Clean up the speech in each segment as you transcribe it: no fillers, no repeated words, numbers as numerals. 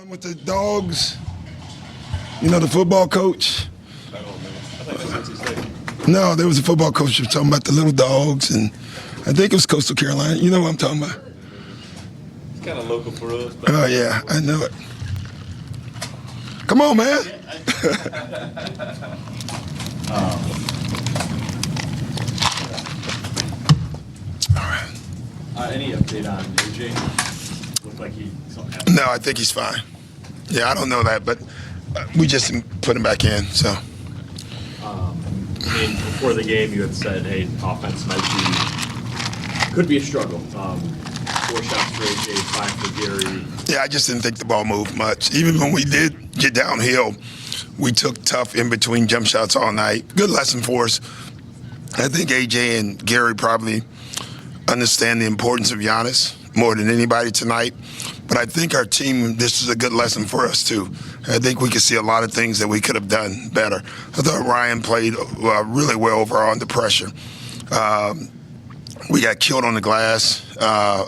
One with the dogs. You know, the football coach. I think that's NC State. No, there was a football coach who was talking about the little dogs, and I think it was Coastal Carolina. You know what I'm talking about? It's kind of local for us. Oh, yeah, I know it. Come on, man. All right. Any update on AJ? Looked like something happened. No, I think he's fine. Yeah, I don't know that, but we just didn't put him back in, so. I mean, before the game, you had said, hey, offense could be a struggle. 4 shots for AJ, 5 for Gary. Yeah, I just didn't think the ball moved much. Even when we did get downhill, we took tough in-between jump shots all night. Good lesson for us. I think AJ and Gary probably understand the importance of Giannis more than anybody tonight. But I think our team, this is a good lesson for us, too. I think we could see a lot of things that we could have done better. I thought Ryan played really well overall under pressure. We got killed on the glass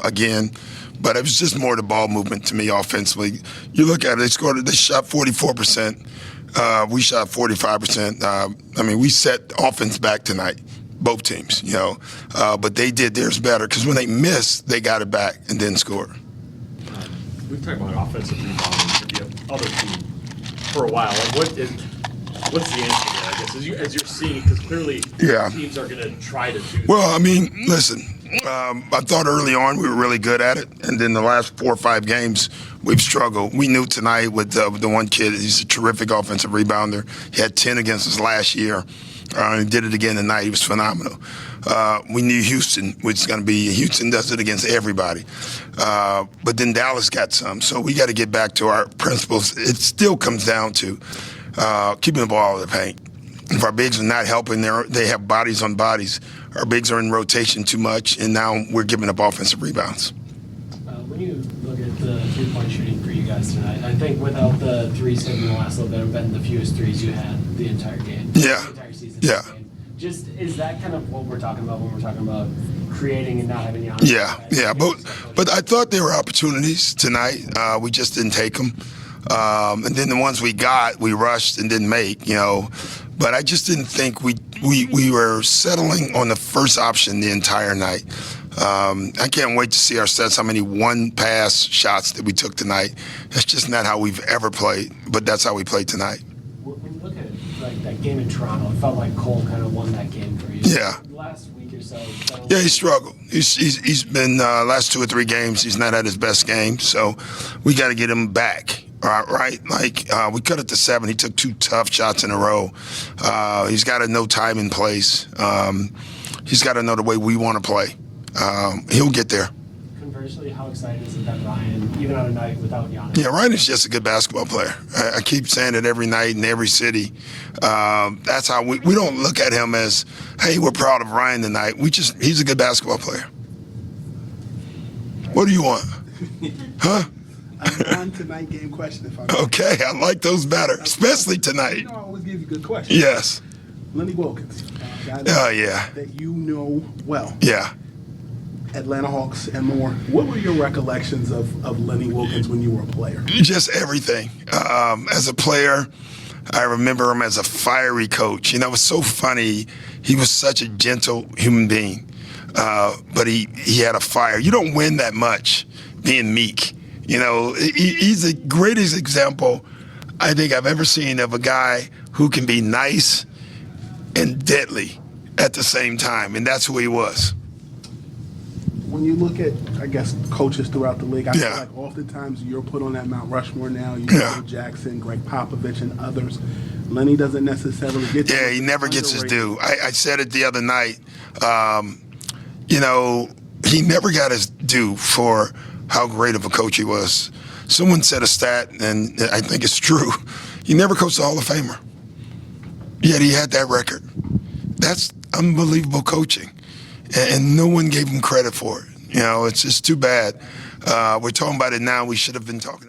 again, but it was just more the ball movement to me offensively. You look at it, they shot 44%. We shot 45%. I mean, we set offense back tonight, both teams, you know. But they did theirs better because when they missed, they got it back and then scored. We've talked about offensive rebounding for the other team for a while. Like, what's the answer there, I guess, as you're seeing it? Because clearly teams are going to try to do that. Well, I mean, listen, I thought early on we were really good at it, and then the last 4 or 5 games we've struggled. We knew tonight with the one kid, he's a terrific offensive rebounder. He had 10 against us last year. He did it again tonight. He was phenomenal. We knew Houston was going to be. Houston does it against everybody. But then Dallas got some. So we got to get back to our principles. It still comes down to keeping the ball out of the paint. If our bigs are not helping, they have bodies on bodies. Our bigs are in rotation too much, and now we're giving up offensive rebounds. When you look at the three-point shooting for you guys tonight, I think without the threes hitting the last little bit, have been the fewest threes you had the entire game. Yeah. The entire season. Yeah. Just, is that kind of what we're talking about when we're talking about creating and not having Giannis? Yeah. But I thought there were opportunities tonight. We just didn't take them. And then the ones we got, we rushed and didn't make, you know. But I just didn't think we were settling on the first option the entire night. I can't wait to see our stats, how many one-pass shots that we took tonight. That's just not how we've ever played, but that's how we played tonight. When you look at like that game in Toronto, it felt like Cole kind of won that game for you. Yeah. Last week or so. Yeah, he struggled. He's been last 2 or 3 games, he's not at his best game, so we got to get him back. Right? Like, we cut it to 7. He took 2 tough shots in a row. He's got to know time and place. He's got to know the way we want to play. He'll get there. Conversely, how excited is it that Ryan, even on a night without Giannis? Yeah, Ryan is just a good basketball player. I keep saying it every night in every city. That's how we don't look at him as, hey, we're proud of Ryan tonight. He's a good basketball player. What do you want? Huh? A non-tonight game question, if I may. Okay, I like those better, especially tonight. You know, I always give you good questions. Yes. Lenny Wilkins, Yeah. that you know well. Yeah. Atlanta Hawks and more. What were your recollections of Lenny Wilkins when you were a player? Just everything. As a player, I remember him as a fiery coach. You know, it was so funny. He was such a gentle human being, but he had a fire. You don't win that much being meek. You know, he's the greatest example I think I've ever seen of a guy who can be nice and deadly at the same time, and that's who he was. When you look at, I guess, coaches throughout the league, I feel like oftentimes you're put on that Mount Rushmore now. You know, Jackson, Greg Popovich, and others. Lenny doesn't necessarily get Yeah, he never gets his due. I said it the other night. You know, he never got his due for how great of a coach he was. Someone said a stat, and I think it's true. He never coached a Hall of Famer. Yet he had that record. That's unbelievable coaching. And no one gave him credit for it. You know, it's just too bad. We're talking about it now. We should have been talking about it.